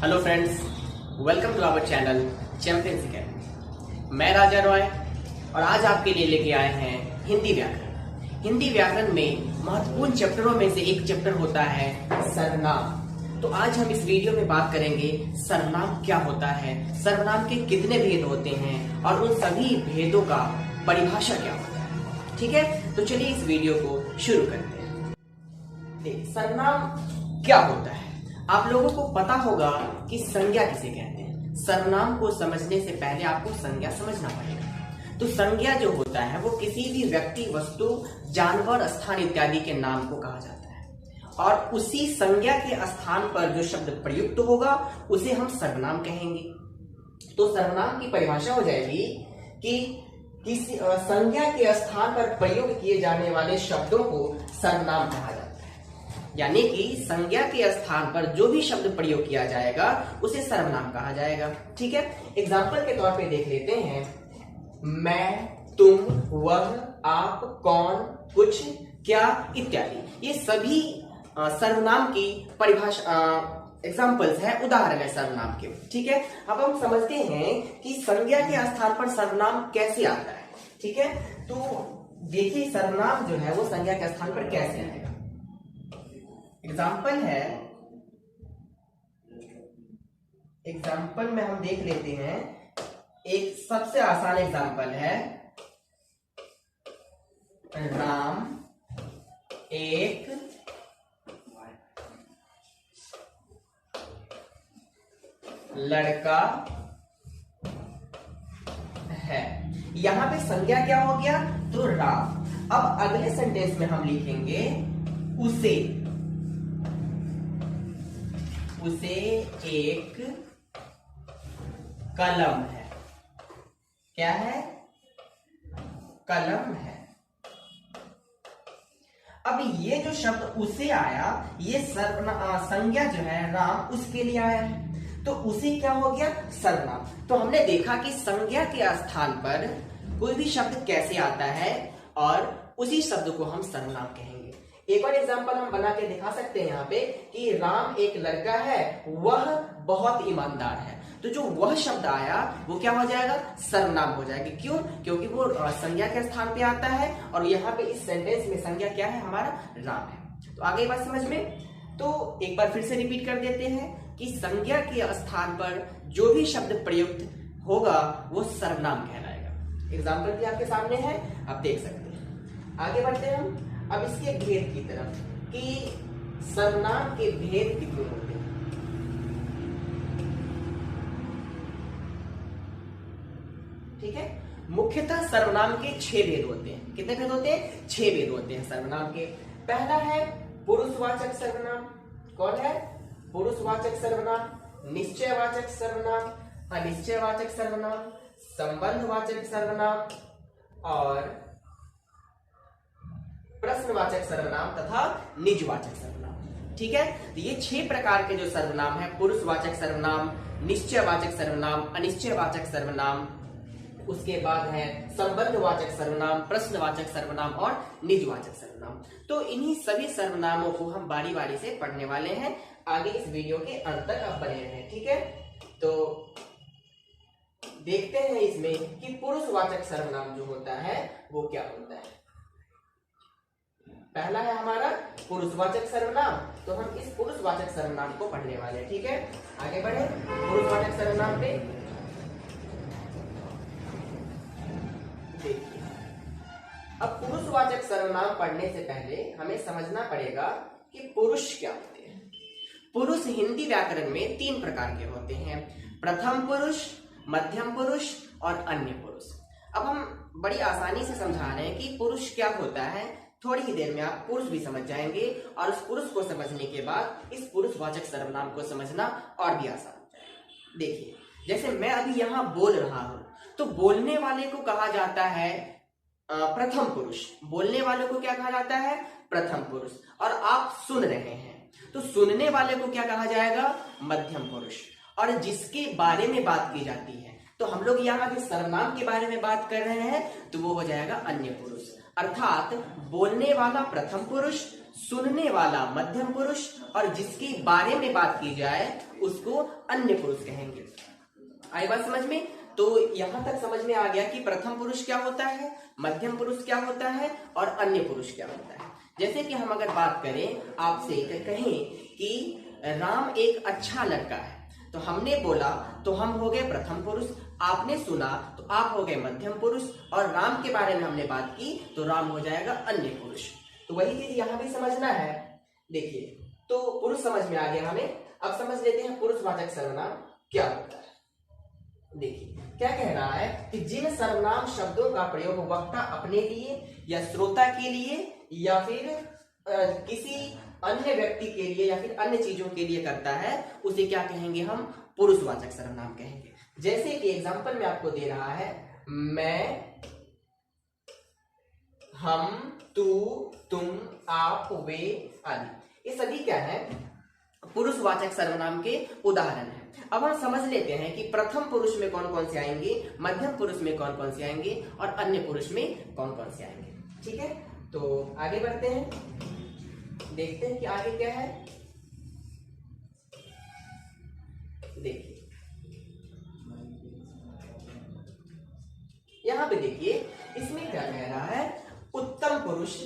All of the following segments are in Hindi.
Hello friends, welcome to our channel champions academy. मैं राजा रॉय और आज आपके लिए लेके आए हैं हिंदी व्याकरण। हिंदी व्याकरण में महत्वपूर्ण चैप्टरों में से एक चैप्टर होता है सर्वनाम। तो आज हम इस वीडियो में बात करेंगे सर्वनाम क्या होता है, सर्वनाम के कितने भेद होते हैं और उन सभी भेदों का परिभाषा क्या होता है। ठीक है, तो चलिए इस वीडियो को शुरू करते हैं। देखिए, सर्वनाम क्या होता है। आप लोगों को पता होगा कि संज्ञा किसे कहते हैं। सर्वनाम को समझने से पहले आपको संज्ञा समझना पड़ेगा। तो संज्ञा जो होता है वो किसी भी व्यक्ति, वस्तु, जानवर, स्थान इत्यादि के नाम को कहा जाता है और उसी संज्ञा के स्थान पर जो शब्द प्रयुक्त होगा उसे हम सर्वनाम कहेंगे। तो सर्वनाम की परिभाषा हो जाएगी कि किसी संज्ञा के स्थान पर प्रयोग किए जाने वाले शब्दों को सर्वनाम कहा जाता है। यानी कि संज्ञा के स्थान पर जो भी शब्द प्रयोग किया जाएगा उसे सर्वनाम कहा जाएगा। ठीक है, एग्जाम्पल के तौर पे देख लेते हैं। मैं, तुम, वह, आप, कौन, कुछ, क्या इत्यादि, ये सभी सर्वनाम की परिभाषा एग्जाम्पल्स है, उदाहरण है सर्वनाम के। ठीक है, अब हम समझते हैं कि संज्ञा के स्थान पर सर्वनाम कैसे आता है। ठीक है, तो देखिए सर्वनाम जो है वो संज्ञा के स्थान पर कैसे आएगा। एग्जाम्पल है, एग्जाम्पल में हम देख लेते हैं। एक सबसे आसान एग्जाम्पल है, राम एक लड़का है। यहां पे संज्ञा क्या हो गया, तो राम। अब अगले सेंटेंस में हम लिखेंगे उसे एक कलम है। क्या है, कलम है। अब ये जो शब्द उसे आया, ये संज्ञा जो है राम उसके लिए आया है, तो उसे क्या हो गया, सर्वनाम। तो हमने देखा कि संज्ञा के स्थान पर कोई भी शब्द कैसे आता है और उसी शब्द को हम सर्वनाम कहेंगे। एक और एग्जांपल हम बना के दिखा सकते हैं यहाँ पे कि राम एक लड़का है, वह बहुत ईमानदार है। तो जो वह शब्द आया वो क्या हो जाएगा, सर्वनाम हो जाएगा। क्यों, क्योंकि वो संज्ञा के स्थान पे आता है और यहाँ पे इस सेंटेंस में संज्ञा क्या है, हमारा राम है। तो आगे बात समझ में। तो एक बार फिर से रिपीट कर देते हैं कि संज्ञा के स्थान पर जो भी शब्द प्रयुक्त होगा वो सर्वनाम कहलाएगा। एग्जाम्पल भी आपके सामने है, आप देख सकते हैं। आगे बढ़ते हैं हम अब इसके भेद की तरफ कि सर्वनाम के भेद कितने होते हैं। ठीक है, मुख्यतः सर्वनाम के 6 भेद होते हैं। कितने भेद होते हैं, 6 भेद होते हैं सर्वनाम के। पहला है पुरुषवाचक सर्वनाम। कौन है, पुरुषवाचक सर्वनाम, निश्चयवाचक सर्वनाम, अनिश्चयवाचक सर्वनाम, संबंधवाचक सर्वनाम और प्रश्नवाचक सर्वनाम तथा निजवाचक सर्वनाम। ठीक है, तो ये 6 प्रकार के जो सर्वनाम है, पुरुषवाचक सर्वनाम, निश्चयवाचक सर्वनाम, अनिश्चयवाचक सर्वनाम, उसके बाद है संबंधवाचक सर्वनाम, प्रश्नवाचक सर्वनाम और निजवाचक सर्वनाम। तो इन्हीं सभी सर्वनामों को हम बारी बारी से पढ़ने वाले हैं। आगे इस वीडियो के अंत तक आप बने रहें। ठीक है, तो देखते हैं इसमें कि पुरुषवाचक सर्वनाम जो होता है वो क्या होता है। पहला है हमारा पुरुषवाचक सर्वनाम, तो हम इस पुरुषवाचक सर्वनाम को पढ़ने वाले हैं। ठीक है, आगे बढ़े पुरुषवाचक सर्वनाम पे। देखिए, अब पुरुषवाचक सर्वनाम पढ़ने से पहले हमें समझना पड़ेगा कि पुरुष क्या होते हैं। पुरुष हिंदी व्याकरण में 3 प्रकार के होते हैं, प्रथम पुरुष, मध्यम पुरुष और अन्य पुरुष। अब हम बड़ी आसानी से समझा रहे हैं कि पुरुष क्या होता है। थोड़ी ही देर में आप पुरुष भी समझ जाएंगे और उस पुरुष को समझने के बाद इस पुरुषवाचक सर्वनाम को समझना और भी आसान हो जाएगा। देखिए, जैसे मैं अभी यहाँ बोल रहा हूं तो बोलने वाले को कहा जाता है प्रथम पुरुष। बोलने वाले को क्या कहा जाता है, प्रथम पुरुष। और आप सुन रहे हैं तो सुनने वाले को क्या कहा जाएगा, मध्यम पुरुष। और जिसके बारे में बात की जाती है, तो हम लोग यहाँ के सर्वनाम के बारे में बात कर रहे हैं, तो वो हो जाएगा अन्य पुरुष। अर्थात बोलने वाला प्रथम पुरुष, सुनने वाला मध्यम पुरुष और जिसके बारे में बात की जाए उसको अन्य पुरुष कहेंगे। आई बात समझ में? तो यहां तक समझ में आ गया कि प्रथम पुरुष क्या होता है, मध्यम पुरुष क्या होता है और अन्य पुरुष क्या होता है। जैसे कि हम अगर बात करें आपसे कहें कि राम एक अच्छा लड़का है, तो हमने बोला तो हम हो गए प्रथम पुरुष, आपने सुना तो आप हो गए मध्यम पुरुष, और राम के बारे में हमने बात की तो राम हो जाएगा अन्य पुरुष। तो वही चीज यहां भी समझना है। देखिए, तो पुरुष समझ में आ गया हमें। अब समझ लेते हैं पुरुषवाचक सर्वनाम क्या होता है। देखिए क्या कह रहा है कि जिन सर्वनाम शब्दों का प्रयोग वक्ता अपने लिए या श्रोता के लिए या फिर किसी अन्य व्यक्ति के लिए या फिर अन्य चीजों के लिए करता है उसे क्या कहेंगे, हम पुरुषवाचक सर्वनाम कहेंगे। जैसे कि एग्जांपल में आपको दे रहा है, मैं, हम, तू, तुम, आप, वे आदि, ये सभी क्या है, पुरुषवाचक सर्वनाम के उदाहरण है। अब हम समझ लेते हैं कि प्रथम पुरुष में कौन कौन से आएंगे, मध्यम पुरुष में कौन कौन से आएंगे और अन्य पुरुष में कौन कौन से आएंगे। ठीक है, तो आगे बढ़ते हैं, देखते हैं कि आगे क्या है। देखिए यहां पे देखिए इसमें क्या कह रहा है, उत्तम पुरुष।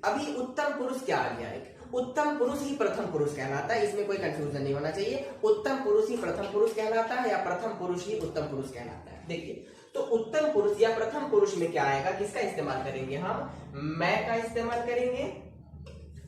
अभी उत्तम पुरुष क्या आ गया, उत्तम पुरुष ही प्रथम पुरुष कहलाता है, इसमें कोई कंफ्यूजन नहीं होना चाहिए। उत्तम पुरुष ही प्रथम पुरुष कहलाता है या प्रथम पुरुष ही उत्तम पुरुष कहलाता है। देखिए, तो उत्तम पुरुष या प्रथम पुरुष में क्या आएगा, किसका इस्तेमाल करेंगे, हम मैं का इस्तेमाल करेंगे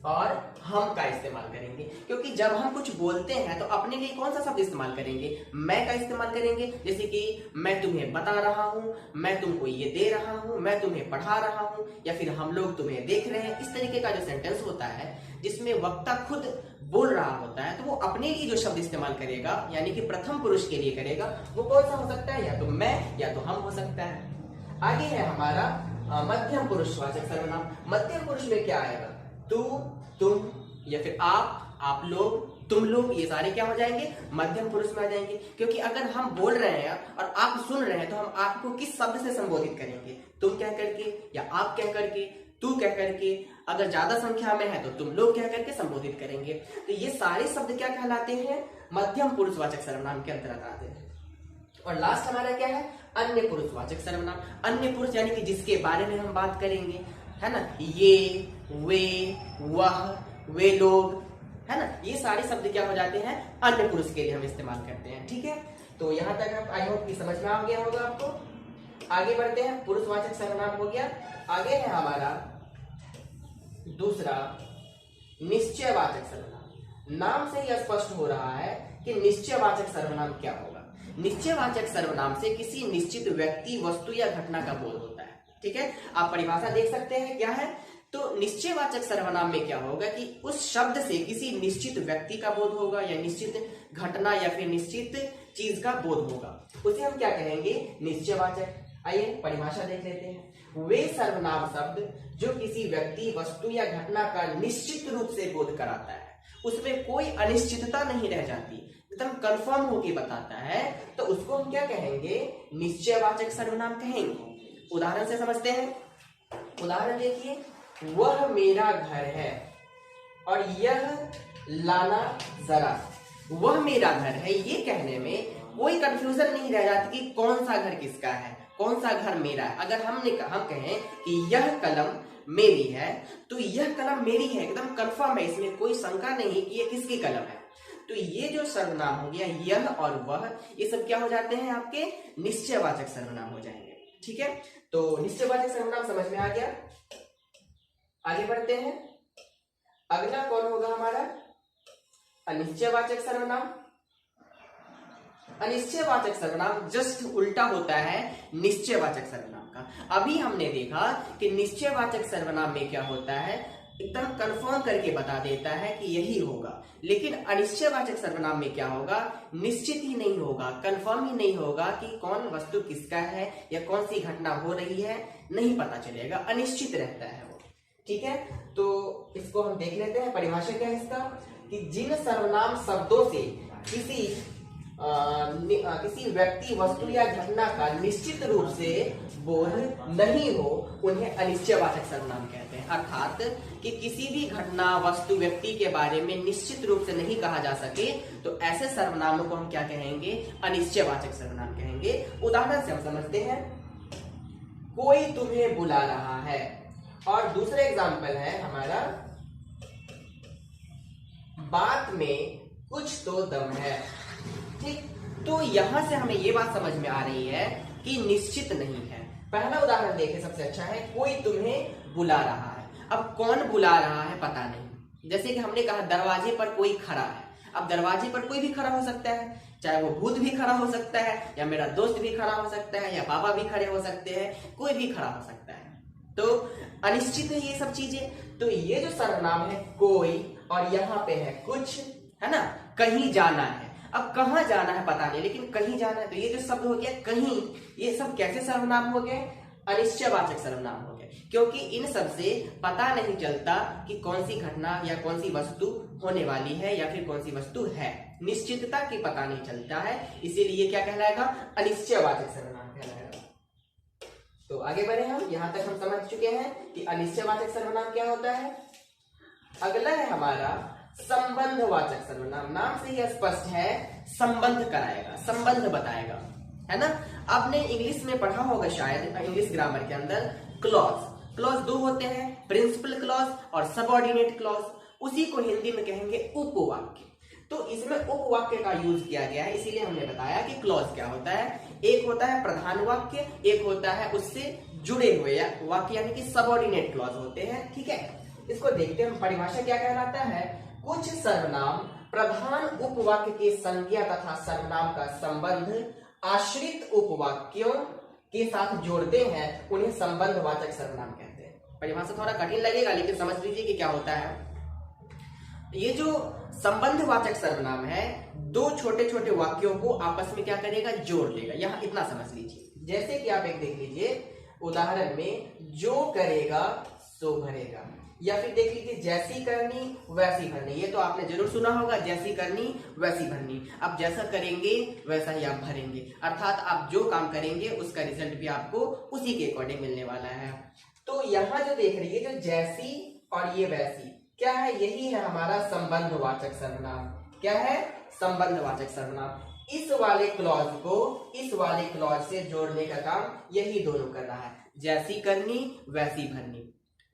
और हम का इस्तेमाल करेंगे। क्योंकि जब हम कुछ बोलते हैं तो अपने लिए कौन सा शब्द इस्तेमाल करेंगे, मैं का इस्तेमाल करेंगे। जैसे कि मैं तुम्हें बता रहा हूं, मैं तुमको ये दे रहा हूं, मैं तुम्हें पढ़ा रहा हूं, या फिर हम लोग तुम्हें देख रहे हैं। इस तरीके का जो सेंटेंस होता है जिसमें वक्ता खुद बोल रहा होता है, तो वो अपने लिए जो शब्द इस्तेमाल करेगा यानी कि प्रथम पुरुष के लिए करेगा, वो कौन सा हो सकता है, या तो मैं या तो हम हो सकता है। आगे है हमारा मध्यम पुरुषवाचक सर्वनाम। मध्यम पुरुष में क्या आएगा, तू, तुम या फिर आप लोग, तुम लोग, ये सारे क्या हो जाएंगे, मध्यम पुरुष में आ जाएंगे। क्योंकि अगर हम बोल रहे हैं और आप सुन रहे हैं तो हम आपको किस शब्द से संबोधित करेंगे, तुम कह करके या आप कह करके, तू कह करके, अगर ज्यादा संख्या में है तो तुम लोग कह करके संबोधित करेंगे। तो ये सारे शब्द क्या कहलाते हैं, मध्यम पुरुषवाचक सर्वनाम के अंतर्गत आते हैं। और लास्ट हमारा क्या है, अन्य पुरुषवाचक सर्वनाम। अन्य पुरुष यानी कि जिसके बारे में हम बात करेंगे, है ना, ये, वे, वह, वे लोग, है ना, ये सारे शब्द क्या हो जाते हैं, अन्य पुरुष के लिए हम इस्तेमाल करते हैं। ठीक है, तो यहां तक आप आई होप कि समझ में आ गया होगा आपको। आगे बढ़ते हैं, पुरुषवाचक सर्वनाम हो गया। आगे है हमारा दूसरा निश्चयवाचक सर्वनाम। नाम से ही स्पष्ट हो रहा है कि निश्चयवाचक सर्वनाम क्या होगा। निश्चयवाचक सर्वनाम से किसी निश्चित व्यक्ति, वस्तु या घटना का बोध होता है। ठीक है, आप परिभाषा देख सकते हैं क्या है। तो निश्चयवाचक सर्वनाम में क्या होगा कि उस शब्द से किसी निश्चित व्यक्ति का बोध होगा या निश्चित घटना या फिर निश्चित चीज का बोध होगा, उसे हम क्या कहेंगे, निश्चयवाचक। आइए परिभाषा देख लेते हैं। वे सर्वनाम शब्द जो किसी व्यक्ति, वस्तु या घटना का निश्चित रूप से बोध कराता है, उसमें कोई अनिश्चितता नहीं रह जाती, एकदम कंफर्म होके बताता है, तो उसको हम क्या कहेंगे, निश्चयवाचक सर्वनाम कहेंगे। उदाहरण से समझते हैं। उदाहरण देखिए, वह मेरा घर है और यह लाना जरा। वह मेरा घर है, ये कहने में कोई कंफ्यूजन नहीं रह जाती कि कौन सा घर किसका है, कौन सा घर मेरा है। अगर हम कहें कि यह कलम मेरी है, तो यह कलम मेरी है, एकदम कंफर्म है, इसमें कोई शंका नहीं कि ये किसकी कलम है। तो ये जो सर्वनाम हो गया, यह और वह, ये सब क्या हो जाते हैं, आपके निश्चयवाचक सर्वनाम हो जाएंगे। ठीक है, तो निश्चयवाचक सर्वनाम समझ में आ गया। आगे बढ़ते हैं। अगला कौन होगा हमारा, अनिश्चयवाचक सर्वनाम। अनिश्चयवाचक सर्वनाम जस्ट उल्टा होता है निश्चयवाचक सर्वनाम का। अभी हमने देखा कि निश्चयवाचक सर्वनाम में क्या होता है, एकदम कंफर्म करके बता देता है कि यही होगा। लेकिन अनिश्चयवाचक सर्वनाम में क्या होगा, निश्चित ही नहीं होगा, कंफर्म ही नहीं होगा कि कौन वस्तु किसका है या कौन सी घटना हो रही है, नहीं पता चलेगा, अनिश्चित रहता है वो। ठीक है, तो इसको हम देख लेते हैं। परिभाषा क्या है इसका, कि जिन सर्वनाम शब्दों से किसी किसी व्यक्ति, वस्तु या घटना का निश्चित रूप से बोध नहीं हो, उन्हें अनिश्चयवाचक सर्वनाम कहते हैं। अर्थात कि किसी भी घटना, वस्तु, व्यक्ति के बारे में निश्चित रूप से नहीं कहा जा सके तो ऐसे सर्वनामों को हम क्या कहेंगे? अनिश्चयवाचक सर्वनाम कहेंगे। उदाहरण से हम समझते हैं, कोई तुम्हें बुला रहा है। और दूसरा एग्जाम्पल है हमारा, बात में कुछ तो दम है। ठीक, तो यहां से हमें यह बात समझ में आ रही है कि निश्चित नहीं है। पहला उदाहरण देखें, सबसे अच्छा है, कोई तुम्हें बुला रहा है। अब कौन बुला रहा है पता नहीं। जैसे कि हमने कहा दरवाजे पर कोई खड़ा है। अब दरवाजे पर कोई भी खड़ा हो सकता है, चाहे वो भूत भी खड़ा हो सकता है, या मेरा दोस्त भी खड़ा हो सकता है, या पापा भी खड़े हो सकते हैं, कोई भी खड़ा हो सकता है। तो अनिश्चित है ये सब चीजें। तो ये जो सर्वनाम है कोई, और यहाँ पे है कुछ, है ना, कहीं जाना है। अब कहाँ जाना है पता नहीं, लेकिन कहीं जाना है। तो ये जो शब्द हो गया कहीं, ये सब कैसे सर्वनाम हो गए? अनिश्चयवाचक सर्वनाम हो गए, क्योंकि इन सब से पता नहीं चलता कि कौन सी घटना या कौन सी वस्तु होने वाली है या फिर कौन सी वस्तु है। निश्चितता की पता नहीं चलता है, इसीलिए क्या कहलाएगा? अनिश्चयवाचक सर्वनाम कहलाएगा। तो आगे बढ़े हम, यहां तक हम समझ चुके हैं कि अनिश्चयवाचक सर्वनाम क्या होता है। अगला है हमारा संबंधवाचक सर्वनाम। नाम से ही स्पष्ट है, संबंध कराएगा, संबंध बताएगा, है ना। आपने इंग्लिश में पढ़ा होगा शायद, इंग्लिश ग्रामर के अंदर क्लॉज दो होते हैं, प्रिंसिपल क्लॉज और सबऑर्डिनेट क्लॉज। उसी को हिंदी में कहेंगे उपवाक्य। तो इसमें उपवाक्य का यूज किया गया है, इसीलिए हमने बताया कि क्लॉज क्या होता है। एक होता है प्रधान वाक्य, एक होता है उससे जुड़े हुए वाक्य, यानी कि सबऑर्डिनेट क्लॉज होते हैं। ठीक है, इसको देखते हैं, परिभाषा क्या कहलाता है। कुछ सर्वनाम प्रधान उपवाक्य के संज्ञा तथा सर्वनाम का संबंध आश्रित उपवाक्यों के साथ जोड़ते हैं, उन्हें संबंधवाचक सर्वनाम कहते हैं। परिभाषा थोड़ा कठिन लगेगा, लेकिन समझ लीजिए कि क्या होता है। ये जो संबंधवाचक सर्वनाम है, दो छोटे छोटे वाक्यों को आपस में क्या करेगा? जोड़ लेगा। यहां इतना समझ लीजिए, जैसे कि आप एक देख लीजिए उदाहरण में, जो करेगा सो भरेगा, या फिर देख लीजिए जैसी करनी वैसी भरनी। ये तो आपने जरूर सुना होगा, जैसी करनी वैसी भरनी। आप जैसा करेंगे वैसा ही आप भरेंगे, अर्थात आप जो काम करेंगे उसका रिजल्ट भी आपको उसी के अकॉर्डिंग मिलने वाला है। तो यहाँ जो देख रही है, जो जैसी और ये वैसी क्या है? यही है हमारा संबंधवाचक सर्वनाम। क्या है? संबंधवाचक सर्वनाम। इस वाले क्लॉज को इस वाले क्लॉज से जोड़ने का काम यही दोनों कर रहा है। जैसी करनी वैसी भरनी,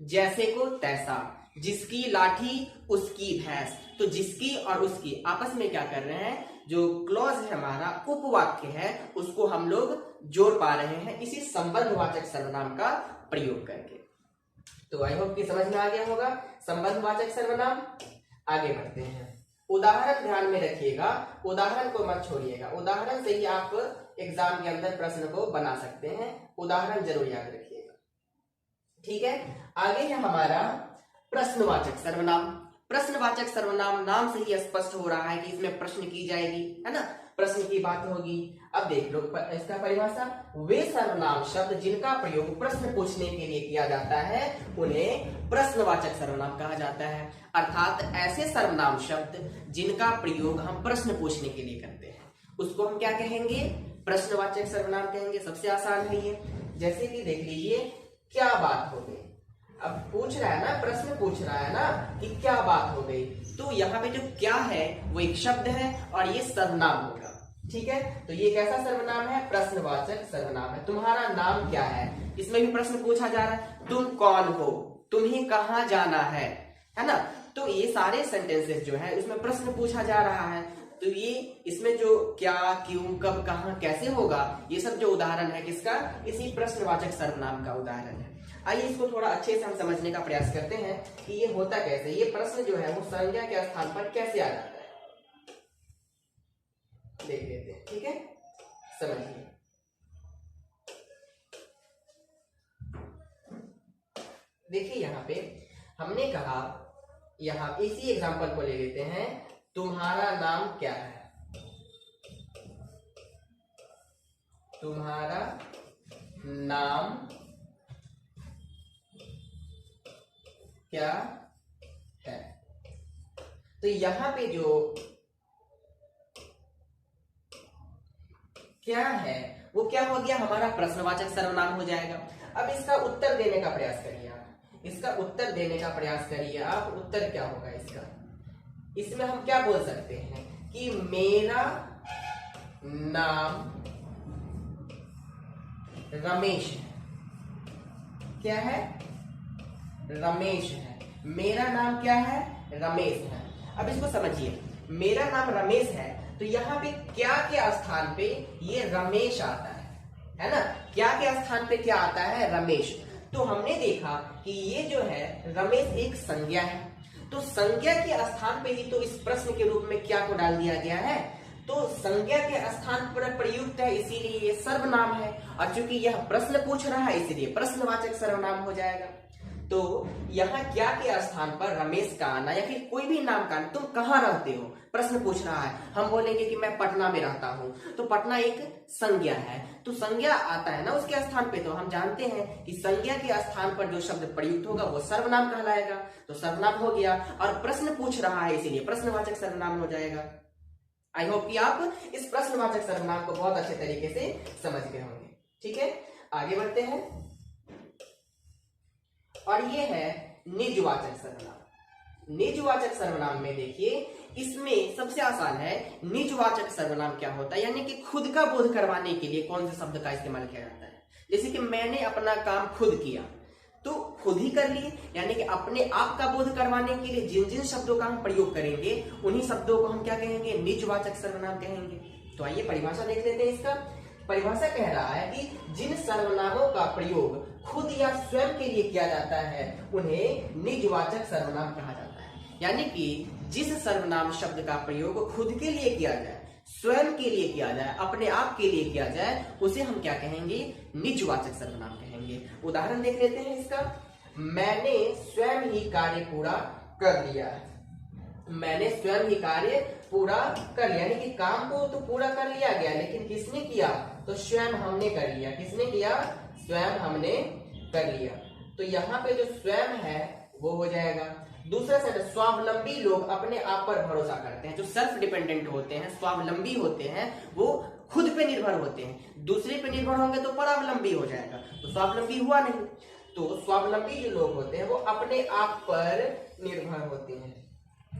जैसे को तैसा, जिसकी लाठी उसकी भैंस। तो जिसकी और उसकी आपस में क्या कर रहे हैं? जो क्लॉज है हमारा, उपवाक्य है, उसको हम लोग जोड़ पा रहे हैं इसी संबंधवाचक सर्वनाम का प्रयोग करके। तो आई होप कि समझ में आ गया होगा संबंधवाचक सर्वनाम। आगे बढ़ते हैं, उदाहरण ध्यान में रखिएगा, उदाहरण को मत छोड़िएगा। उदाहरण से ही आप एग्जाम के अंदर प्रश्न को बना सकते हैं, उदाहरण जरूर याद रखिएगा। ठीक है, आगे है हमारा प्रश्नवाचक सर्वनाम। प्रश्नवाचक सर्वनाम नाम से ही स्पष्ट हो रहा है कि इसमें प्रश्न की जाएगी, है ना, प्रश्न की बात होगी। अब देख लो इसका परिभाषा, वे सर्वनाम शब्द जिनका प्रयोग प्रश्न पूछने के लिए किया जाता है उन्हें प्रश्नवाचक सर्वनाम कहा जाता है। अर्थात ऐसे सर्वनाम शब्द जिनका प्रयोग हम प्रश्न पूछने के लिए करते हैं उसको हम क्या कहेंगे? प्रश्नवाचक सर्वनाम कहेंगे। सबसे आसान है ये। जैसे कि देख लीजिए, क्या बात हो गई। अब पूछ रहा है ना, प्रश्न पूछ रहा है ना कि क्या बात हो गई, तो यहाँ पे जो क्या है वो एक शब्द है और ये सर्वनाम होगा। ठीक है, तो ये कैसा सर्वनाम है? प्रश्नवाचक सर्वनाम है। तुम्हारा नाम क्या है, इसमें भी प्रश्न पूछा जा रहा है। तुम कौन हो, तुम्हें कहाँ जाना है ना। तो ये सारे सेंटेंसेस जो है उसमें प्रश्न पूछा जा रहा है। तो ये इसमें जो क्या, क्यों, कब, कहाँ, कैसे होगा, ये सब जो उदाहरण है किसका? इसी प्रश्नवाचक सर्वनाम का उदाहरण है। आइए इसको थोड़ा अच्छे से हम समझने का प्रयास करते हैं कि ये होता कैसे, ये प्रश्न जो है वो संज्ञा के स्थान पर कैसे आ जाता है, देख लेते हैं। ठीक है, समझिए। देखिए यहाँ पे हमने कहा, यहाँ इसी एग्जांपल को ले लेते हैं, तुम्हारा नाम क्या है? तुम्हारा नाम क्या है? तो यहां पे जो क्या है वो क्या हो गया, हमारा प्रश्नवाचक सर्वनाम हो जाएगा। अब इसका उत्तर देने का प्रयास करिए आप, इसका उत्तर देने का प्रयास करिए आप। उत्तर क्या होगा इसका, इसमें हम क्या बोल सकते हैं कि मेरा नाम रमेश है। क्या है, रमेश है। मेरा नाम क्या है, रमेश है। अब इसको समझिए, मेरा नाम रमेश है तो यहाँ पे क्या के स्थान पे ये रमेश आता है ना। क्या के स्थान पे क्या आता है, रमेश। तो हमने देखा कि ये जो है रमेश एक संज्ञा है, तो संज्ञा के स्थान पे ही तो इस प्रश्न के रूप में क्या को डाल दिया गया है, तो संज्ञा के स्थान पर प्रयुक्त है, इसीलिए ये सर्वनाम है। और चूंकि यह प्रश्न पूछ रहा है इसीलिए प्रश्नवाचक सर्वनाम हो जाएगा। तो यहाँ क्या के स्थान पर रमेश का आना या फिर कोई भी नाम का, तुम कहाँ रहते हो प्रश्न पूछ रहा है, हम बोलेंगे कि मैं पटना में रहता हूँ, तो पटना एक संज्ञा है, तो संज्ञा आता है ना उसके स्थान पे, तो हम जानते हैं कि संज्ञा के स्थान पर जो शब्द प्रयुक्त होगा वो सर्वनाम कहलाएगा, तो सर्वनाम हो गया। और प्रश्न पूछ रहा है इसीलिए प्रश्नवाचक सर्वनाम हो जाएगा। आई होप कि आप इस प्रश्नवाचक सर्वनाम को बहुत अच्छे तरीके से समझ गए होंगे। ठीक है, आगे बढ़ते हैं। और ये है निजवाचक सर्वनाम। निजवाचक सर्वनाम में देखिए, इसमें सबसे आसान है। निजवाचक सर्वनाम क्या होता है, यानी कि खुद का बोध करवाने के लिए कौन से शब्द का इस्तेमाल किया जाता है। जैसे कि मैंने अपना काम खुद किया, तो खुद ही कर लिए, यानी कि अपने आप का बोध करवाने के लिए जिन जिन शब्दों का हम प्रयोग करेंगे उन्हीं शब्दों को हम क्या कहेंगे, निजवाचक सर्वनाम कहेंगे। तो आइए परिभाषा देख लेते हैं इसका। परिभाषा कह रहा है कि जिन सर्वनामों का प्रयोग खुद या स्वयं के लिए किया जाता है उन्हें निजवाचक सर्वनाम कहा जाता है। यानी कि जिस सर्वनाम शब्द का प्रयोग खुद के लिए किया जाए, स्वयं के लिए किया जाए, अपने आप के लिए किया जाए, उसे हम क्या कहेंगे, निजवाचक सर्वनाम कहेंगे। उदाहरण देख लेते हैं इसका। मैंने स्वयं ही कार्य पूरा कर लिया है। मैंने स्वयं ही कार्य पूरा कर लिया, यानी कि काम को तो पूरा कर लिया गया, लेकिन किसने किया, तो स्वयं हमने कर लिया। किसने किया, स्वयं हमने कर लिया। तो यहाँ पे जो स्वयं है वो हो जाएगा। दूसरा सेंटेंस, स्वावलंबी लोग अपने आप पर भरोसा करते हैं। जो सेल्फ डिपेंडेंट होते हैं, स्वावलंबी होते हैं, वो खुद पे निर्भर होते हैं। दूसरे पे निर्भर होंगे तो परावलंबी हो जाएगा, तो स्वावलंबी हुआ नहीं। तो स्वावलंबी जो लोग होते हैं वो अपने आप पर निर्भर होते हैं,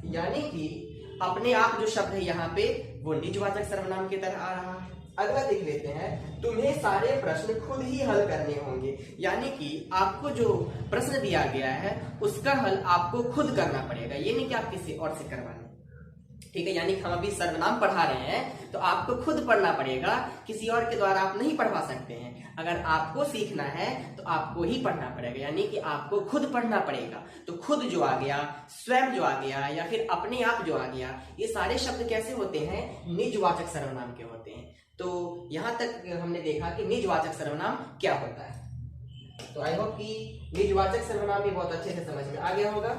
यानी कि अपने आप जो शब्द है यहाँ पे वो निजवाचक सर्वनाम की तरह आ रहा है। अगला देख लेते हैं, तुम्हें सारे प्रश्न खुद ही हल करने होंगे। यानी कि आपको जो प्रश्न दिया गया है उसका हल आपको खुद करना पड़ेगा, ये नहीं कि आप किसी और से करवाने। ठीक है, यानी कि हम अभी सर्वनाम पढ़ा रहे हैं तो आपको खुद पढ़ना पड़ेगा, किसी और के द्वारा आप नहीं पढ़वा सकते हैं। अगर आपको सीखना है तो आपको ही पढ़ना पड़ेगा, यानी कि आपको खुद पढ़ना पड़ेगा। तो खुद जो आ गया, स्वयं जो आ गया, या फिर अपने आप जो आ गया, ये सारे शब्द कैसे होते हैं, निजवाचक सर्वनाम के होते हैं। तो यहां तक हमने देखा कि निजवाचक सर्वनाम क्या होता है। तो आई होप कि निजवाचक सर्वनाम भी बहुत अच्छे से समझ में आ गया होगा।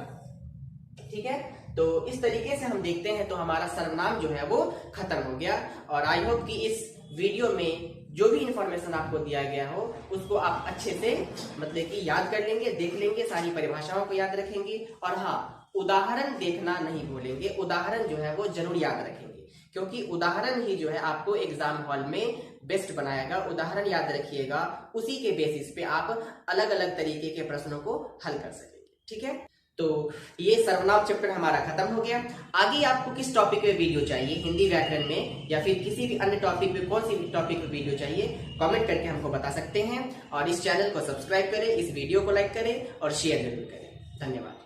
ठीक है, तो इस तरीके से हम देखते हैं तो हमारा सर्वनाम जो है वो खत्म हो गया। और आई होप कि इस वीडियो में जो भी इंफॉर्मेशन आपको दिया गया हो उसको आप अच्छे से मतलब कि याद कर लेंगे, देख लेंगे, सारी परिभाषाओं को याद रखेंगे। और हाँ, उदाहरण देखना नहीं भूलेंगे, उदाहरण जो है वो जरूर याद रखेंगे, क्योंकि उदाहरण ही जो है आपको एग्जाम हॉल में बेस्ट बनाएगा। उदाहरण याद रखिएगा, उसी के बेसिस पे आप अलग अलग तरीके के प्रश्नों को हल कर सकेंगे। ठीक है, तो ये सर्वनाम चैप्टर हमारा खत्म हो गया। आगे आपको किस टॉपिक पे वीडियो चाहिए, हिंदी व्याकरण में या फिर किसी भी अन्य टॉपिक पे, कौन सी टॉपिक पे वीडियो चाहिए, कमेंट करके हमको बता सकते हैं। और इस चैनल को सब्सक्राइब करें, इस वीडियो को लाइक करें और शेयर जरूर करें। धन्यवाद।